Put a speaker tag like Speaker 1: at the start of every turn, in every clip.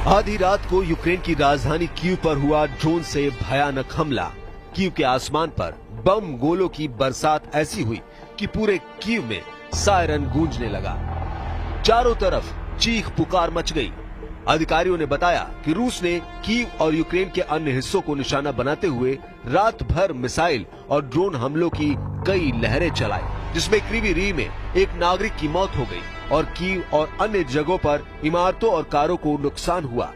Speaker 1: आधी रात को यूक्रेन की राजधानी कीव पर हुआ ड्रोन से भयानक हमला। कीव के आसमान पर बम गोलों की बरसात ऐसी हुई कि पूरे कीव में सायरन गूंजने लगा। चारों तरफ चीख पुकार मच गई। अधिकारियों ने बताया कि रूस ने कीव और यूक्रेन के अन्य हिस्सों को निशाना बनाते हुए रात भर मिसाइल और ड्रोन हमलों की कई लहरें चलाई, जिसमें क्रीवी री में एक नागरिक की मौत हो गई और कीव और अन्य जगहों पर इमारतों और कारों को नुकसान हुआ।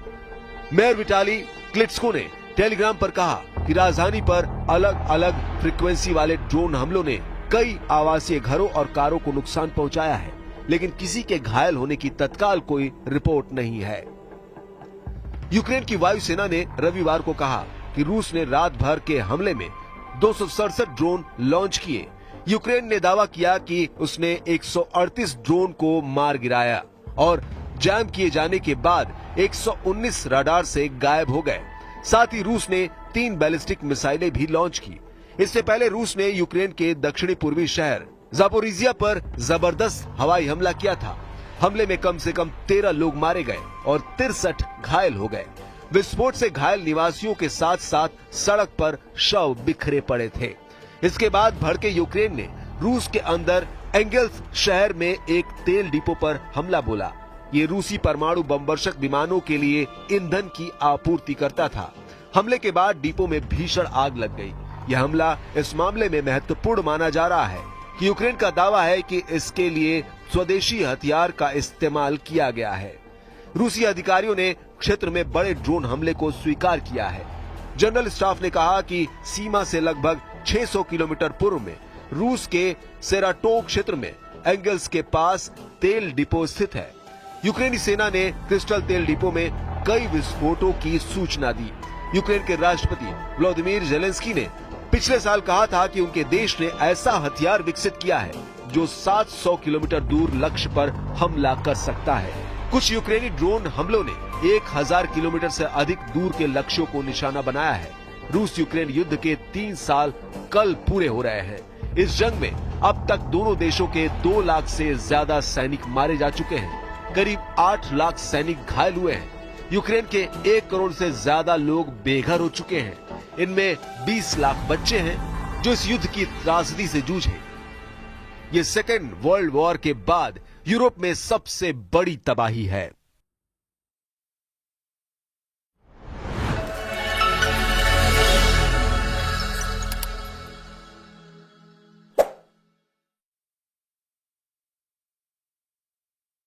Speaker 1: मेयर विटाली क्लिट्स्को ने टेलीग्राम पर कहा कि राजधानी पर अलग अलग फ्रीक्वेंसी वाले ड्रोन हमलों ने कई आवासीय घरों और कारों को नुकसान पहुंचाया है, लेकिन किसी के घायल होने की तत्काल कोई रिपोर्ट नहीं है। यूक्रेन की वायुसेना ने रविवार को कहा कि रूस ने रात भर के हमले में 267 ड्रोन लॉन्च किए। यूक्रेन ने दावा किया कि उसने 138 ड्रोन को मार गिराया और जैम किए जाने के बाद 119 रडार से गायब हो गए। साथ ही रूस ने 3 बैलिस्टिक मिसाइलें भी लॉन्च की। इससे पहले रूस ने यूक्रेन के दक्षिणी पूर्वी शहर जापोरिजिया पर जबरदस्त हवाई हमला किया था। हमले में कम से कम 13 लोग मारे गए और 63 घायल हो गए। विस्फोट से घायल निवासियों के साथ साथ सड़क पर शव बिखरे पड़े थे। इसके बाद भड़के यूक्रेन ने रूस के अंदर एंगेल्स शहर में एक तेल डिपो पर हमला बोला। ये रूसी परमाणु बमवर्षक विमानों के लिए ईंधन की आपूर्ति करता था। हमले के बाद डिपो में भीषण आग लग गई। यह हमला इस मामले में महत्वपूर्ण माना जा रहा है कि यूक्रेन का दावा है कि इसके लिए स्वदेशी हथियार का इस्तेमाल किया गया है। रूसी अधिकारियों ने क्षेत्र में बड़े ड्रोन हमले को स्वीकार किया है। जनरल स्टाफ ने कहा कि सीमा से लगभग 600 किलोमीटर पूर्व में रूस के सेराटोव क्षेत्र में एंगल्स के पास तेल डिपो स्थित है। यूक्रेनी सेना ने क्रिस्टल तेल डिपो में कई विस्फोटों की सूचना दी। यूक्रेन के राष्ट्रपति व्लादिमीर जेलेंस्की ने पिछले साल कहा था कि उनके देश ने ऐसा हथियार विकसित किया है जो 700 किलोमीटर दूर लक्ष्य पर हमला कर सकता है। कुछ यूक्रेनी ड्रोन हमलों ने 1000 किलोमीटर से अधिक दूर के लक्ष्यों को निशाना बनाया है। रूस यूक्रेन युद्ध के 3 साल कल पूरे हो रहे हैं। इस जंग में अब तक दोनों देशों के 2 लाख से ज्यादा सैनिक मारे जा चुके हैं। करीब 8 लाख सैनिक घायल हुए हैं। यूक्रेन के 1 करोड़ से ज्यादा लोग बेघर हो चुके हैं। इनमें 20 लाख बच्चे हैं जो इस युद्ध की त्रासदी से जूझे। ये सेकेंड वर्ल्ड वॉर के बाद यूरोप में सबसे बड़ी तबाही है।